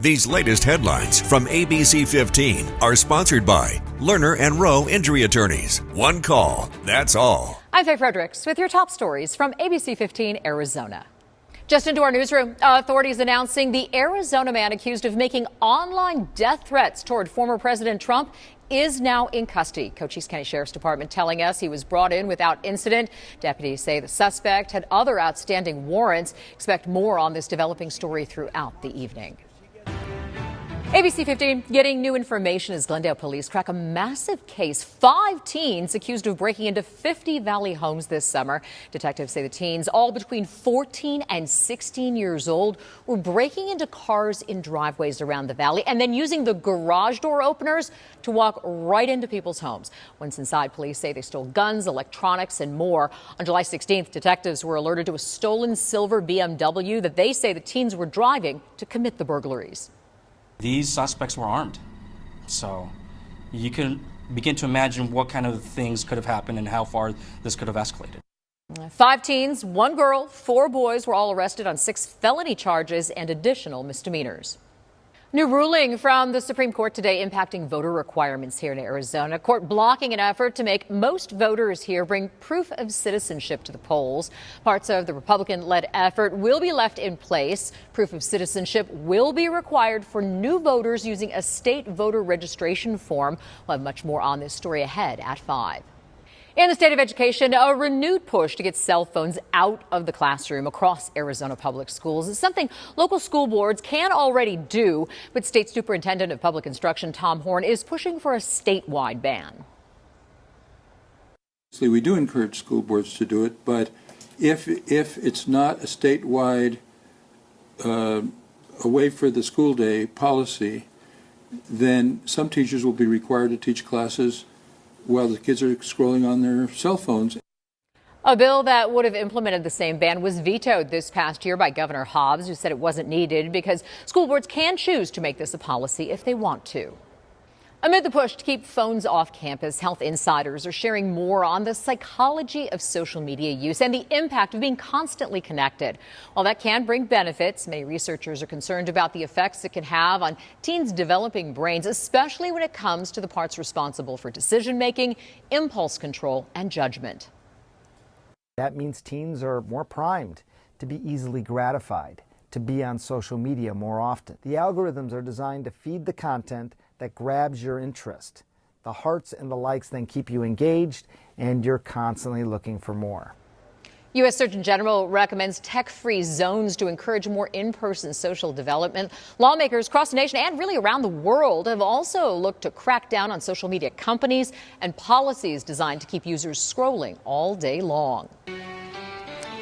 These latest headlines from ABC15 are sponsored by Lerner and Rowe Injury Attorneys. One call, that's all. I'm Faye Fredericks with your top stories from ABC15 Arizona. Just into our newsroom, authorities announcing the Arizona man accused of making online death threats toward former President Trump is now in custody. Cochise County Sheriff's Department telling us he was brought in without incident. Deputies say the suspect had other outstanding warrants. Expect more on this developing story throughout the evening. ABC 15 getting new information as Glendale police crack a massive case. 5 teens accused of breaking into 50 Valley homes this summer. Detectives say the teens, all between 14 and 16 years old, were breaking into cars in driveways around the valley and then using the garage door openers to walk right into people's homes. Once inside, police say they stole guns, electronics, and more. On July 16th, detectives were alerted to a stolen silver BMW that they say the teens were driving to commit the burglaries. These suspects were armed, so you can begin to imagine what kind of things could have happened and how far this could have escalated. 5 teens, 1 girl, 4 boys were all arrested on 6 felony charges and additional misdemeanors. New ruling from the Supreme Court today impacting voter requirements here in Arizona. Court blocking an effort to make most voters here bring proof of citizenship to the polls. Parts of the Republican-led effort will be left in place. Proof of citizenship will be required for new voters using a state voter registration form. We'll have much more on this story ahead at 5. In the state of education, a renewed push to get cell phones out of the classroom across Arizona public schools is something local school boards can already do, but State Superintendent of Public Instruction Tom Horn is pushing for a statewide ban. We do encourage school boards to do it, but if it's not a statewide away for the school day policy, then some teachers will be required to teach classes while the kids are scrolling on their cell phones. A bill that would have implemented the same ban was vetoed this past year by Governor Hobbs, who said it wasn't needed because school boards can choose to make this a policy if they want to. Amid the push to keep phones off campus, health insiders are sharing more on the psychology of social media use and the impact of being constantly connected. While that can bring benefits, many researchers are concerned about the effects it can have on teens' developing brains, especially when it comes to the parts responsible for decision-making, impulse control, and judgment. That means teens are more primed to be easily gratified, to be on social media more often. The algorithms are designed to feed the content that grabs your interest. The hearts and the likes then keep you engaged, and you're constantly looking for more. U.S. Surgeon General recommends tech-free zones to encourage more in-person social development. Lawmakers across the nation and really around the world have also looked to crack down on social media companies and policies designed to keep users scrolling all day long.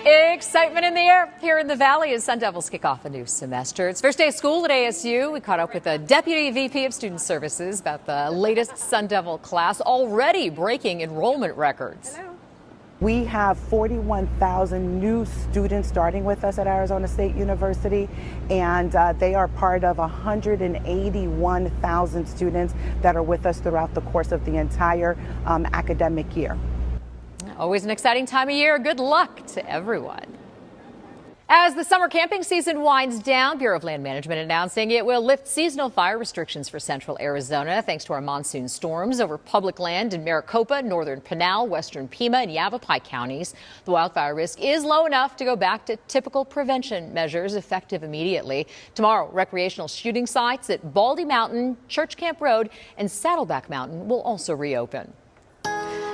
Excitement in the air here in the Valley as Sun Devils kick off a new semester. It's first day of school at ASU. We caught up with the Deputy VP of Student Services about the latest Sun Devil class already breaking enrollment records. Hello. We have 41,000 new students starting with us at Arizona State University, and they are part of 181,000 students that are with us throughout the course of the entire academic year. Always an exciting time of year. Good luck to everyone. As the summer camping season winds down, Bureau of Land Management announcing it will lift seasonal fire restrictions for central Arizona thanks to our monsoon storms over public land in Maricopa, northern Pinal, western Pima, and Yavapai counties. The wildfire risk is low enough to go back to typical prevention measures effective immediately. Tomorrow, recreational shooting sites at Baldy Mountain, Church Camp Road, and Saddleback Mountain will also reopen.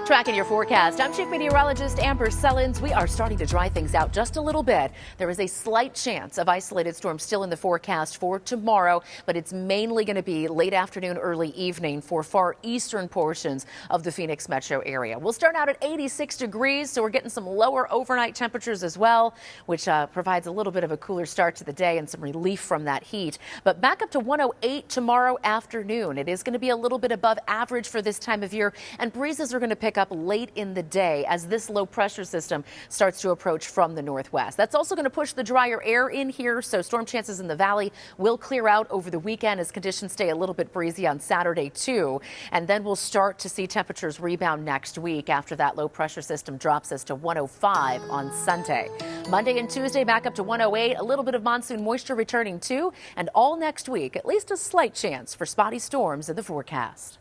Tracking your forecast, I'm Chief Meteorologist Amber Sellens. We are starting to dry things out just a little bit. There is a slight chance of isolated storms still in the forecast for tomorrow, but it's mainly going to be late afternoon, early evening for far eastern portions of the Phoenix metro area. We'll start out at 86 degrees, so we're getting some lower overnight temperatures as well, which provides a little bit of a cooler start to the day and some relief from that heat. But back up to 108 tomorrow afternoon. It is going to be a little bit above average for this time of year, and breezes are going to pick up up late in the day as this low pressure system starts to approach from the northwest. That's also going to push the drier air in here, so storm chances in the valley will clear out over the weekend as conditions stay a little bit breezy on Saturday too. And then we'll start to see temperatures rebound next week after that low pressure system drops us to 105 on Sunday. Monday and Tuesday back up to 108, a little bit of monsoon moisture returning too, and all next week at least a slight chance for spotty storms in the forecast.